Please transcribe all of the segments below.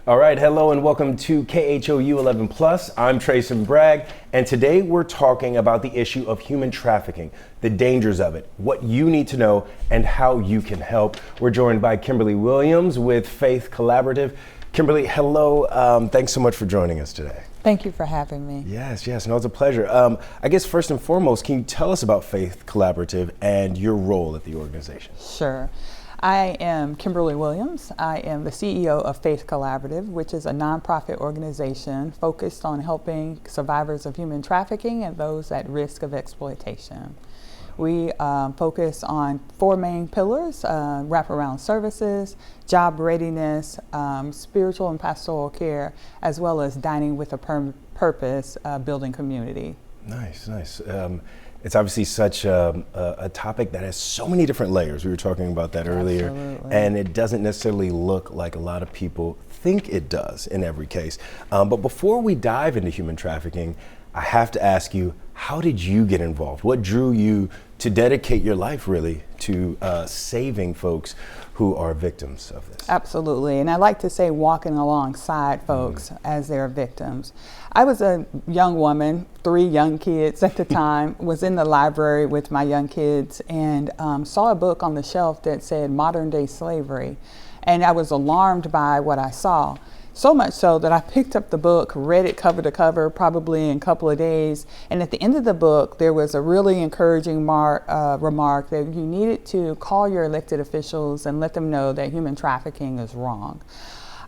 All right, hello and welcome to KHOU 11 Plus. I'm Trason Bragg, and today we're talking about the issue of human trafficking, the dangers of it, what you need to know, and how you can help. We're joined by Kimberly Williams with Faith Collaborative. Kimberly, hello. Thanks so much for joining us today. Thank you for having me. Yes, no, it's a pleasure. I guess first and foremost, can you tell us about Faith Collaborative and your role at the organization? Sure. I am Kimberly Williams. I am the CEO of Faith Collaborative, which is a nonprofit organization focused on helping survivors of human trafficking and those at risk of exploitation. We focus on four main pillars: wraparound services, job readiness, spiritual and pastoral care, as well as dining with a purpose, building community. Nice. It's obviously such a topic that has so many different layers. We were talking about that earlier. Absolutely. And it doesn't necessarily look like a lot of people think it does in every case. But before we dive into human trafficking, I have to ask you, how did you get involved? What drew you to dedicate your life really to saving folks who are victims of this? Absolutely, and I like to say walking alongside folks as their victims. I was a young woman, 3 young kids at the time, was in the library with my young kids and saw a book on the shelf that said modern day slavery. And I was alarmed by what I saw. So much so that I picked up the book, read it cover to cover, probably in a couple of days. And at the end of the book, there was a really encouraging remark that you needed to call your elected officials and let them know that human trafficking is wrong.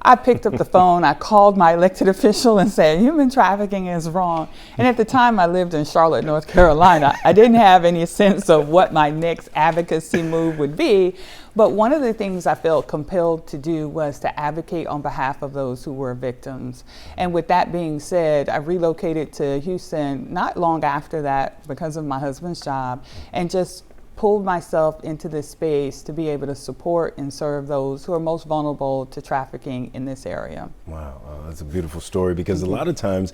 I picked up the phone, I called my elected official and said, human trafficking is wrong. And at the time I lived in Charlotte, North Carolina. I didn't have any sense of what my next advocacy move would be. But one of the things I felt compelled to do was to advocate on behalf of those who were victims. And with that being said, I relocated to Houston not long after that because of my husband's job, and just pulled myself into this space to be able to support and serve those who are most vulnerable to trafficking in this area. Wow, that's a beautiful story, because a lot of times,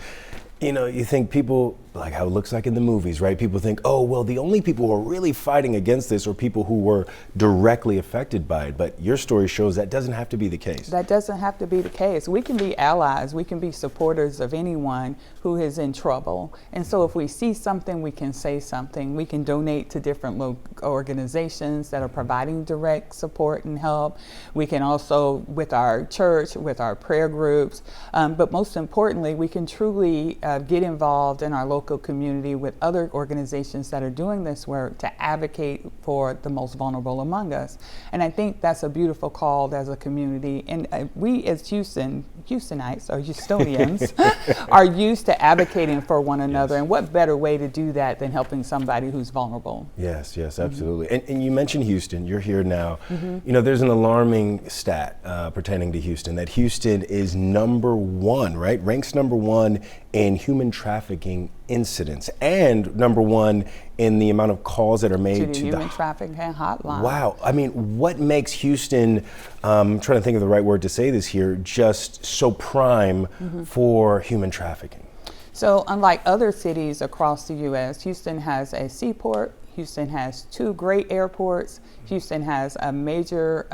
you think people, like how it looks like in the movies, right? People think, oh, well, the only people who are really fighting against this are people who were directly affected by it. But your story shows that doesn't have to be the case. That doesn't have to be the case. We can be allies. We can be supporters of anyone who is in trouble. And so if we see something, we can say something. We can donate to different organizations that are providing direct support and help. We can also, with our church, with our prayer groups, but most importantly, we can truly get involved in our local community with other organizations that are doing this work to advocate for the most vulnerable among us. And I think that's a beautiful call as a community. And we as Houstonites or Houstonians are used to advocating for one another. Yes. And what better way to do that than helping somebody who's vulnerable? Yes, absolutely. And you mentioned Houston. You're here now. There's an alarming stat pertaining to Houston, that Houston is number 1, right? Ranks number 1 in human trafficking incidents, and number 1 in the amount of calls that are made to the human trafficking hotline. Wow. I mean, what makes Houston, I'm trying to think of the right word to say this here, just so prime for human trafficking? So unlike other cities across the U.S., Houston has a seaport. Houston has 2 great airports. Houston has a major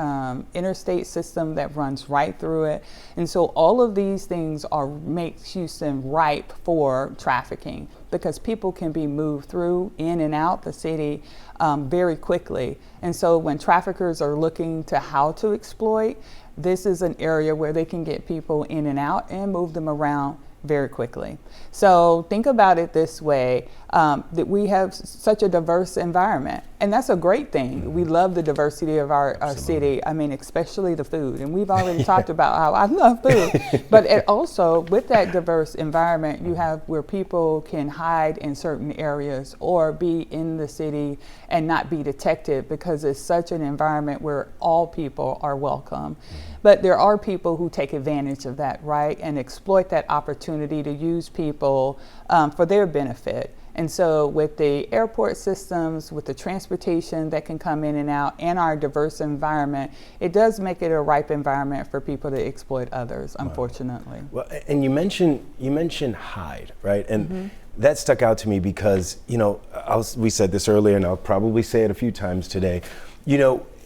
interstate system that runs right through it. And so all of these things make Houston ripe for trafficking, because people can be moved through, in and out the city very quickly. And so when traffickers are looking to how to exploit, this is an area where they can get people in and out and move them around very quickly. So think about it this way, that we have such a diverse environment, and that's a great thing. We love the diversity of our city. I mean, especially the food, and we've already talked about how I love food, but it also, with that diverse environment, you have where people can hide in certain areas or be in the city and not be detected, because it's such an environment where all people are welcome. But there are people who take advantage of that, right, and exploit that opportunity to use people for their benefit. And so with the airport systems, with the transportation that can come in and out, and our diverse environment, it does make it a ripe environment for people to exploit others, unfortunately. Well, and you mentioned hide, right? And that stuck out to me because, we said this earlier, and I'll probably say it a few times today.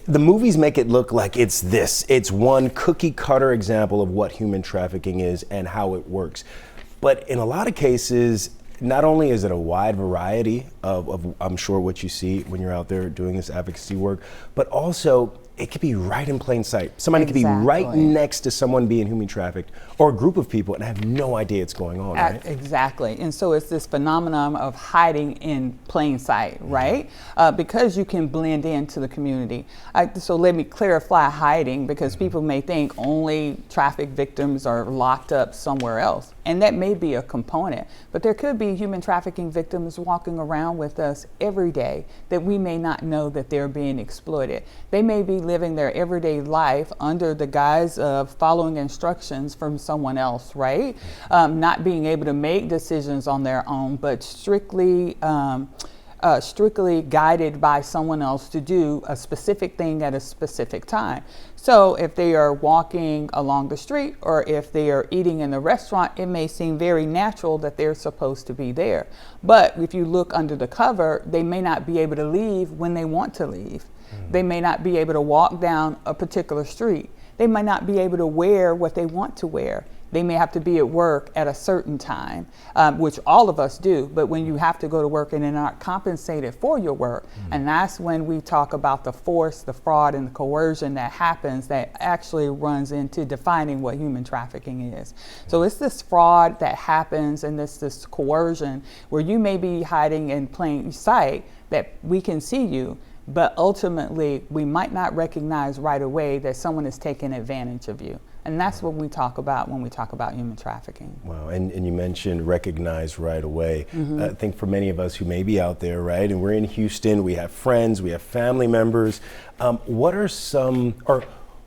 the movies make it look like it's one cookie cutter example of what human trafficking is and how it works. But in a lot of cases, not only is it a wide variety of I'm sure what you see when you're out there doing this advocacy work, but also it could be right in plain sight. Somebody could be right next to someone being human trafficked, or a group of people, and have no idea it's going on, right? Exactly. And so it's this phenomenon of hiding in plain sight, right? Because you can blend into the community. So let me clarify hiding, because people may think only traffic victims are locked up somewhere else. And that may be a component, but there could be human trafficking victims walking around with us every day that we may not know that they're being exploited. They may be living their everyday life under the guise of following instructions from someone else, right? Not being able to make decisions on their own, but strictly guided by someone else to do a specific thing at a specific time. So if they are walking along the street, or if they are eating in the restaurant, it may seem very natural that they're supposed to be there. But if you look under the cover, they may not be able to leave when they want to leave. They may not be able to walk down a particular street. They might not be able to wear what they want to wear. They may have to be at work at a certain time, which all of us do. But when you have to go to work and are not compensated for your work, and that's when we talk about the force, the fraud, and the coercion that happens, that actually runs into defining what human trafficking is. So it's this fraud that happens, and this coercion where you may be hiding in plain sight that we can see you, but ultimately we might not recognize right away that someone is taking advantage of you. And that's what we talk about when we talk about human trafficking. Wow, and you mentioned recognize right away. I think for many of us who may be out there, right, and we're in Houston, we have friends, we have family members, what are some, or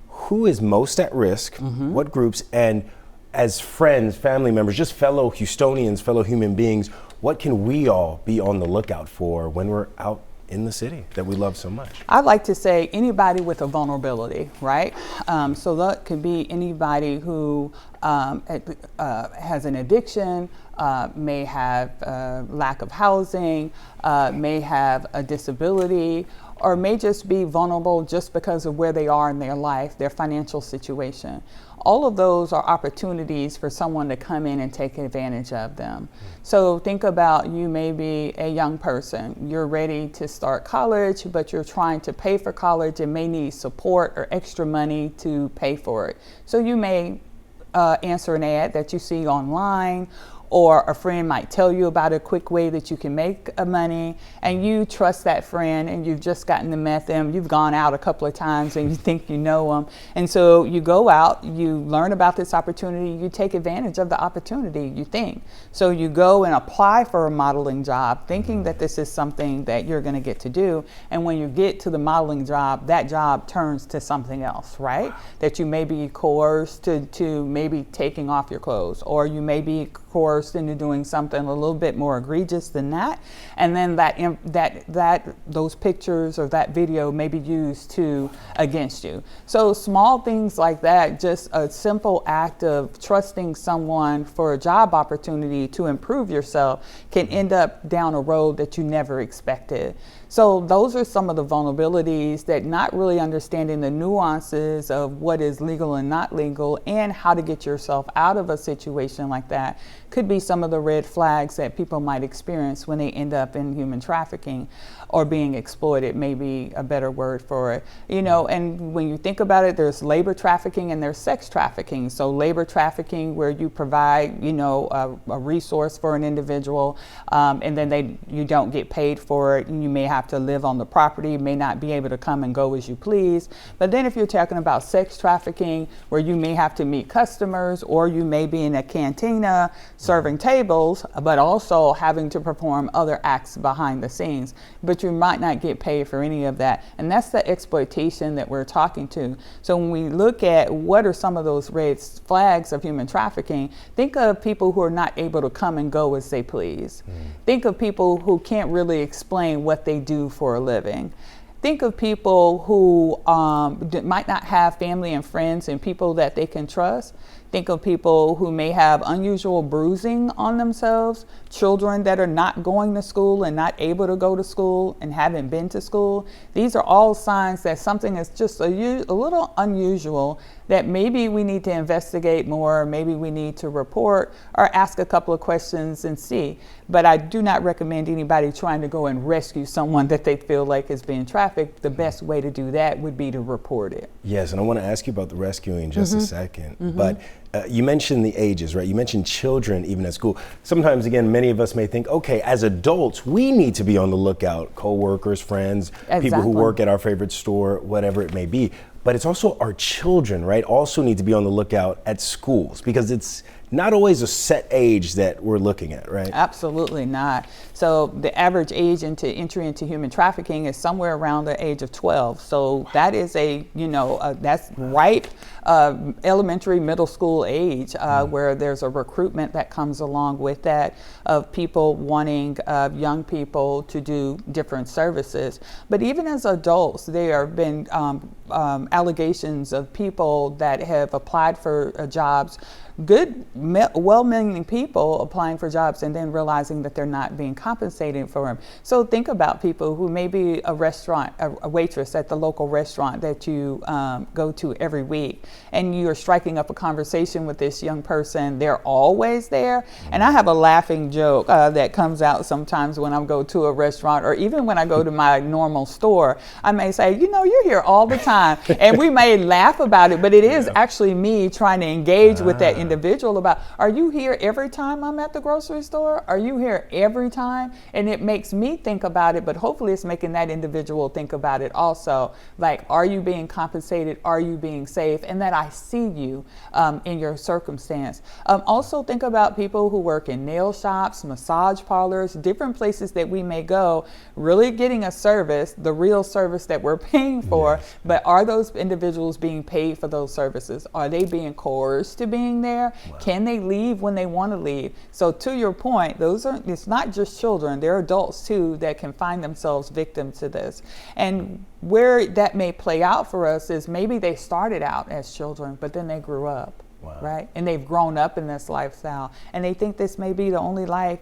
who is most at risk, what groups, and as friends, family members, just fellow Houstonians, fellow human beings, what can we all be on the lookout for when we're out in the city that we love so much? I'd like to say anybody with a vulnerability, right? So that could be anybody who has an addiction, may have lack of housing, may have a disability, or may just be vulnerable just because of where they are in their life, their financial situation. All of those are opportunities for someone to come in and take advantage of them. So think about, you may be a young person, you're ready to start college, but you're trying to pay for college and may need support or extra money to pay for it. So you may answer an ad that you see online, or a friend might tell you about a quick way that you can make money, and you trust that friend, and you've just gotten to meet them, you've gone out a couple of times and you think you know them, and so you go out, you learn about this opportunity, you take advantage of the opportunity, you think. So you go and apply for a modeling job thinking that this is something that you're going to get to do, and when you get to the modeling job, that job turns to something else, right? That you may be coerced to maybe taking off your clothes, or you may be coerced into doing something a little bit more egregious than that, and then those pictures or that video may be used against you. So small things like that, just a simple act of trusting someone for a job opportunity to improve yourself, can end up down a road that you never expected. So those are some of the vulnerabilities, that not really understanding the nuances of what is legal and not legal, and how to get yourself out of a situation like that, could be some of the red flags that people might experience when they end up in human trafficking, or being exploited, may be a better word for it. You know, and when you think about it, there's labor trafficking and there's sex trafficking. So labor trafficking, where you provide, you know, a resource for an individual, and then you don't get paid for it, and you may have to live on the property, may not be able to come and go as you please. But then if you're talking about sex trafficking, where you may have to meet customers, or you may be in a cantina serving tables, but also having to perform other acts behind the scenes, but you might not get paid for any of that. And that's the exploitation that we're talking to. So when we look at what are some of those red flags of human trafficking, think of people who are not able to come and go as they please. Think of people who can't really explain what they do for a living. think of people who might not have family and friends and people that they can trust. Think of people who may have unusual bruising on themselves, children that are not going to school and not able to go to school and haven't been to school. These are all signs that something is just a little unusual, that maybe we need to investigate more, maybe we need to report or ask a couple of questions and see. But I do not recommend anybody trying to go and rescue someone that they feel like is being trafficked. The best way to do that would be to report it. Yes, and I want to ask you about the rescuing in just a second. But you mentioned the ages, right? You mentioned children even at school. Sometimes, again, many of us may think, okay, as adults, we need to be on the lookout, co-workers, friends, people who work at our favorite store, whatever it may be. But it's also our children, right? Also need to be on the lookout at schools, because it's not always a set age that we're looking at, right? Absolutely not. So the average age into entry into human trafficking is somewhere around the age of 12. So that is that's ripe elementary, middle school age, where there's a recruitment that comes along with that of people wanting young people to do different services. But even as adults, there have been allegations of people that have applied for jobs, good, well-meaning people applying for jobs and then realizing that they're not being compensated for them. So think about people who may be a waitress at the local restaurant that you go to every week, and you're striking up a conversation with this young person. They're always there. And I have a laughing joke that comes out sometimes when I go to a restaurant, or even when I go to my normal store. I may say, you're here all the time. And we may laugh about it, but it is actually me trying to engage with that individual about, are you here every time I'm at the grocery store? Are you here every time? And it makes me think about it, but hopefully it's making that individual think about it also. Like, are you being compensated? Are you being safe? And that I see you in your circumstance. Also think about people who work in nail shops, massage parlors, different places that we may go, really getting a service, the real service that we're paying for, but are those individuals being paid for those services? Are they being coerced to being there? Wow. Can they leave when they want to leave? So to your point, it's not just children, they're adults too that can find themselves victims to this. And where that may play out for us is maybe they started out as children, but then they grew up, right? And they've grown up in this lifestyle, and they think this may be the only life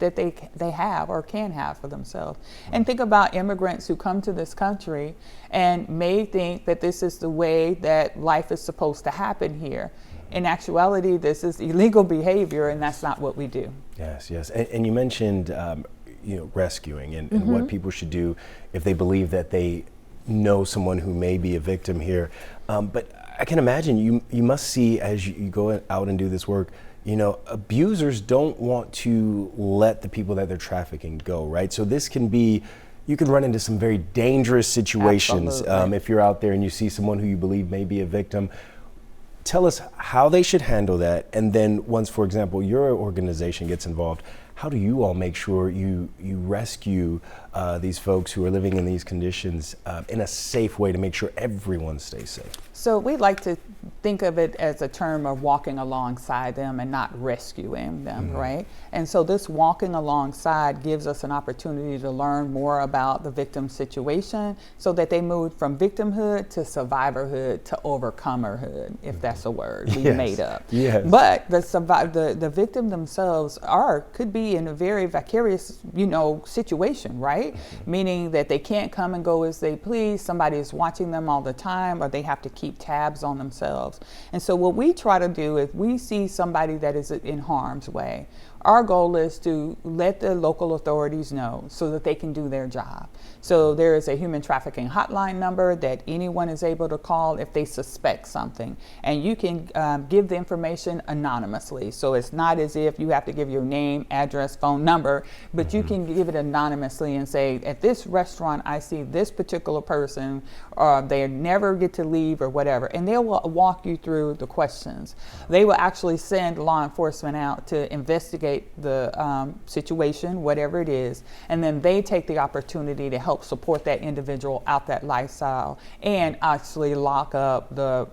that they have or can have for themselves. And think about immigrants who come to this country and may think that this is the way that life is supposed to happen here. In actuality, this is illegal behavior, and that's not what we do. Yes. And you mentioned rescuing and what people should do if they believe that they know someone who may be a victim here. But I can imagine you must see, as you go out and do this work, abusers don't want to let the people that they're trafficking go, right? So this can be, you can run into some very dangerous situations if you're out there and you see someone who you believe may be a victim. Tell us how they should handle that, and then once, for example, your organization gets involved, how do you all make sure you rescue these folks who are living in these conditions in a safe way to make sure everyone stays safe? So we like to think of it as a term of walking alongside them and not rescuing them, right? And so this walking alongside gives us an opportunity to learn more about the victim situation so that they move from victimhood to survivorhood to overcomerhood, if that's a word we made up. Yes. But the victim themselves could be in a very vicarious, situation, right? Meaning that they can't come and go as they please. Somebody is watching them all the time, or they have to keep tabs on themselves. And so what we try to do is we see somebody that is in harm's way. Our goal is to let the local authorities know so that they can do their job. So there is a human trafficking hotline number that anyone is able to call if they suspect something. And you can give the information anonymously. So it's not as if you have to give your name, address, phone number, but you can give it anonymously and say, at this restaurant, I see this particular person, or they never get to leave or whatever. And they will walk you through the questions. They will actually send law enforcement out to investigate the situation, whatever it is, and then they take the opportunity to help support that individual out that lifestyle and actually lock up the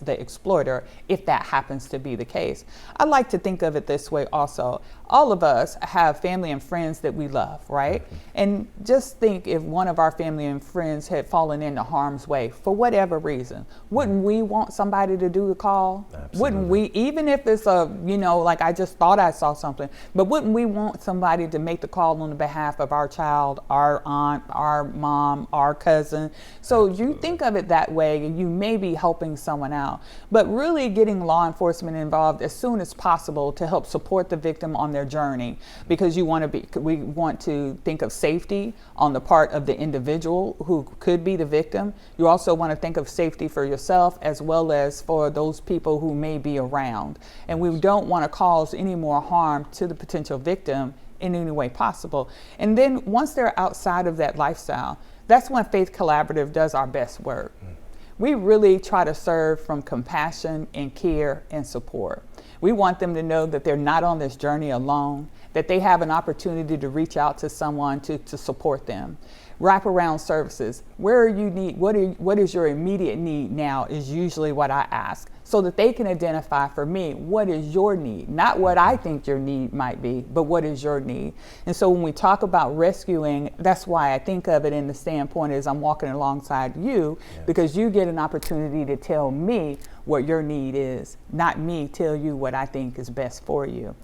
the exploiter, if that happens to be the case. I like to think of it this way also. All of us have family and friends that we love, right? And just think if one of our family and friends had fallen into harm's way for whatever reason, wouldn't we want somebody to do the call? Absolutely. Wouldn't we, even if it's like I just thought I saw something, but wouldn't we want somebody to make the call on the behalf of our child, our aunt, our mom, our cousin? So you think of it that way, and you may be helping someone out. But really getting law enforcement involved as soon as possible to help support the victim on their journey, because we want to think of safety on the part of the individual who could be the victim. You also want to think of safety for yourself as well as for those people who may be around. And we don't want to cause any more harm to the potential victim in any way possible. And then once they're outside of that lifestyle, that's when Faith Collaborative does our best work. We really try to serve from compassion and care and support. We want them to know that they're not on this journey alone, that they have an opportunity to reach out to someone to support them. Wraparound services, where you need, what is your immediate need now is usually what I ask, so that they can identify for me, what is your need? Not what I think your need might be, but what is your need? And so when we talk about rescuing, that's why I think of it in the standpoint is I'm walking alongside you, because you get an opportunity to tell me what your need is, not me tell you what I think is best for you.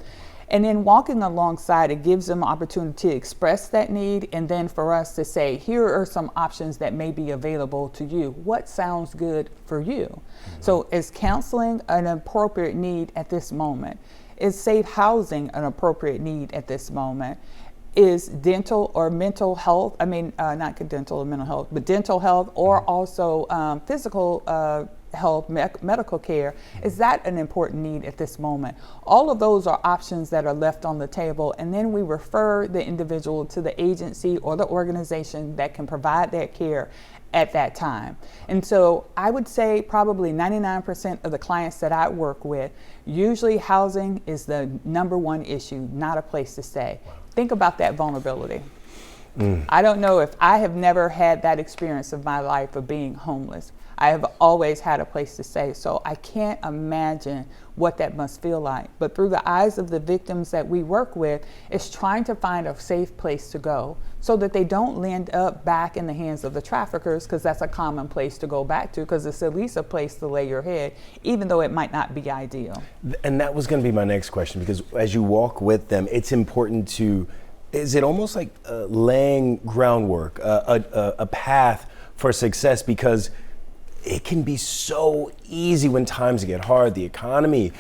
And then walking alongside, it gives them opportunity to express that need, and then for us to say, here are some options that may be available to you. What sounds good for you? So is counseling an appropriate need at this moment? Is safe housing an appropriate need at this moment? Is dental or mental health, not dental or mental health, but dental health, or also physical health, medical care, is that an important need at this moment? All of those are options that are left on the table, and then we refer the individual to the agency or the organization that can provide that care at that time. And so I would say probably 99% of the clients that I work with, usually housing is the number one issue, not a place to stay. Think about that vulnerability. I don't know if I have never had that experience of my life of being homeless. I have always had a place to stay, so I can't imagine what that must feel like. But through the eyes of the victims that we work with, it's trying to find a safe place to go so that they don't end up back in the hands of the traffickers, because that's a common place to go back to, because it's at least a place to lay your head, even though it might not be ideal. And that was going to be my next question, because as you walk with them, it's important to, is it almost like laying groundwork, a path for success, because it can be so easy when times get hard, the economy,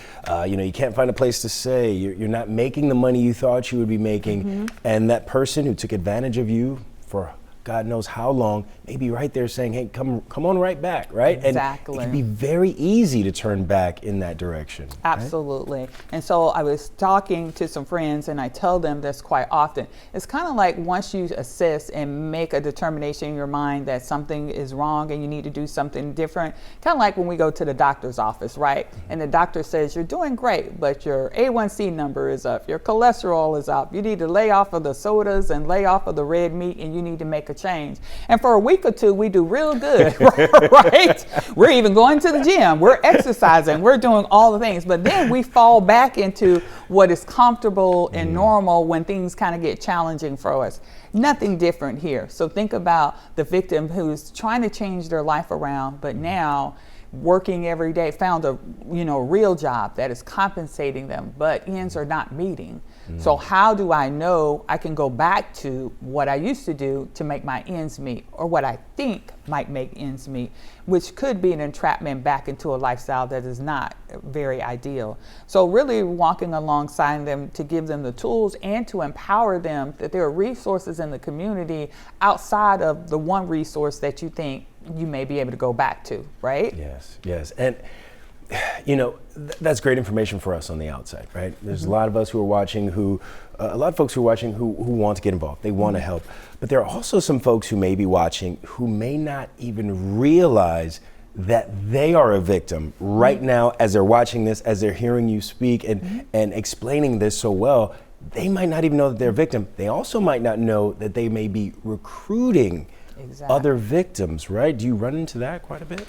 you can't find a place to stay, you're not making the money you thought you would be making, and that person who took advantage of you for God knows how long, maybe right there saying, hey, come on right back, right? Exactly. And it can be very easy to turn back in that direction. Absolutely. Right? And so I was talking to some friends, and I tell them this quite often. It's kind of like once you assess and make a determination in your mind that something is wrong and you need to do something different, kind of like when we go to the doctor's office, right? And the doctor says, you're doing great, but your A1C number is up, your cholesterol is up, you need to lay off of the sodas and lay off of the red meat, and you need to make a change. And for a week or two, we do real good, right? We're even going to the gym, we're exercising, we're doing all the things. But then we fall back into what is comfortable and normal when things kind of get challenging for us. Nothing different here. So think about the victim who's trying to change their life around, but now working every day, found a real job that is compensating them, but ends are not meeting. So how do I know I can go back to what I used to do to make my ends meet, or what I think might make ends meet, which could be an entrapment back into a lifestyle that is not very ideal. So really walking alongside them to give them the tools and to empower them that there are resources in the community outside of the one resource that you think you may be able to go back to, right? Yes. And that's great information for us on the outside, right? There's a lot of us who are watching a lot of folks who are watching who want to get involved. They want to help. But there are also some folks who may be watching who may not even realize that they are a victim right now as they're watching this, as they're hearing you speak and explaining this so well. They might not even know that they're a victim. They also might not know that they may be recruiting other victims, right? Do you run into that quite a bit?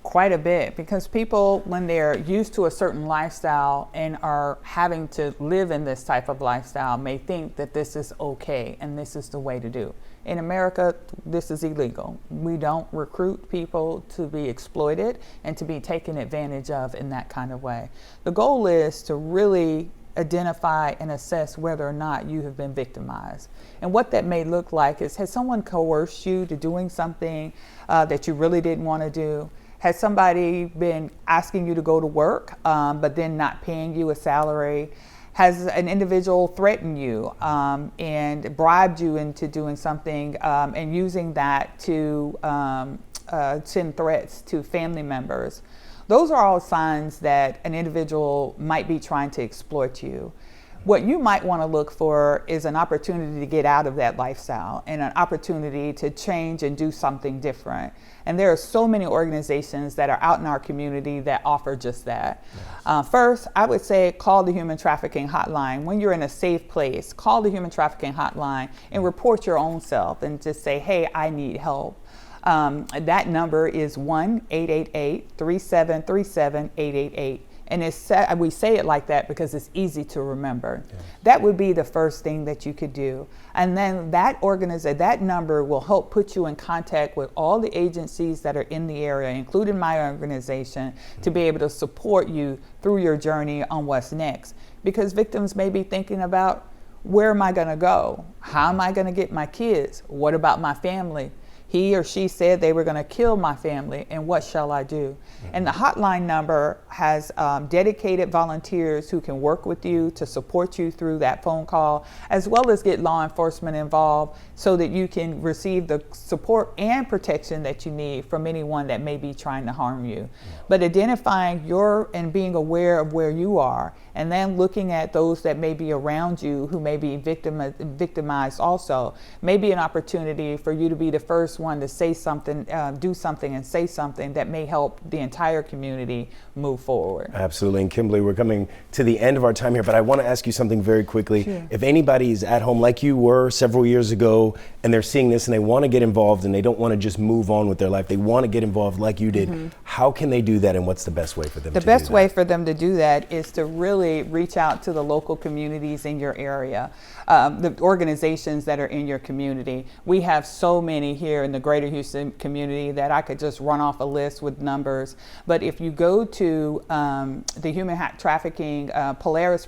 Quite a bit, because people, when they're used to a certain lifestyle and are having to live in this type of lifestyle, may think that this is okay and this is the way to do. In America, this is illegal. We don't recruit people to be exploited and to be taken advantage of in that kind of way. The goal is to really identify and assess whether or not you have been victimized. And what that may look like is, has someone coerced you to doing something that you really didn't want to do? Has somebody been asking you to go to work, but then not paying you a salary? Has an individual threatened you and bribed you into doing something and using that to send threats to family members? Those are all signs that an individual might be trying to exploit you. What you might want to look for is an opportunity to get out of that lifestyle and an opportunity to change and do something different. And there are so many organizations that are out in our community that offer just that. Yes. First, I would say call the human trafficking hotline. When you're in a safe place, call the human trafficking hotline and report your own self and just say, hey, I need help. That number is 1-888-3737-888. And we say it like that because it's easy to remember. Yeah. That would be the first thing that you could do. And then that number will help put you in contact with all the agencies that are in the area, including my organization, to be able to support you through your journey on what's next. Because victims may be thinking about, where am I going to go? How am I going to get my kids? What about my family? He or she said they were going to kill my family, and what shall I do? Mm-hmm. And the hotline number has dedicated volunteers who can work with you to support you through that phone call, as well as get law enforcement involved so that you can receive the support and protection that you need from anyone that may be trying to harm you. Mm-hmm. But identifying and being aware of where you are, and then looking at those that may be around you who may be victimized also, may be an opportunity for you to be the first one to say something, do something and say something that may help the entire community move forward. Absolutely. And Kimberly, we're coming to the end of our time here, but I want to ask you something very quickly. Sure. If anybody's at home like you were several years ago and they're seeing this and they want to get involved and they don't want to just move on with their life, they want to get involved like you did, mm-hmm. How can they do that, and what's the best way for them to do that? The best way for them to do that is to really reach out to the local communities in your area, the organizations that are in your community. We have so many here in the greater Houston community that I could just run off a list with numbers. But if you go to the human trafficking Polaris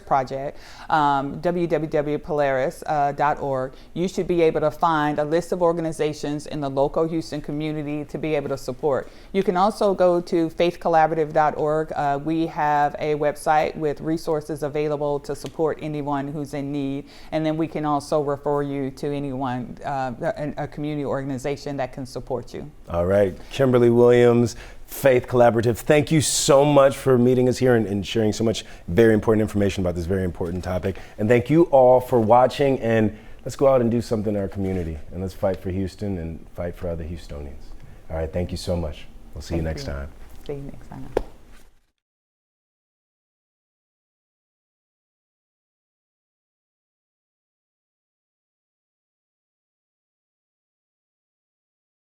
Project, www.polaris.org, you should be able to find a list of organizations in the local Houston community to be able to support. You can also go to faithcollaborative.org. We have a website with resources available to support anyone who's in need. And then we can also refer you to anyone, a community organization that can support you. All right. Kimberly Williams, Faith Collaborative, thank you so much for meeting us here and sharing so much very important information about this very important topic. And thank you all for watching, and let's go out and do something in our community, and let's fight for Houston and fight for other Houstonians. All right, thank you so much. We'll see you next time. See you next time.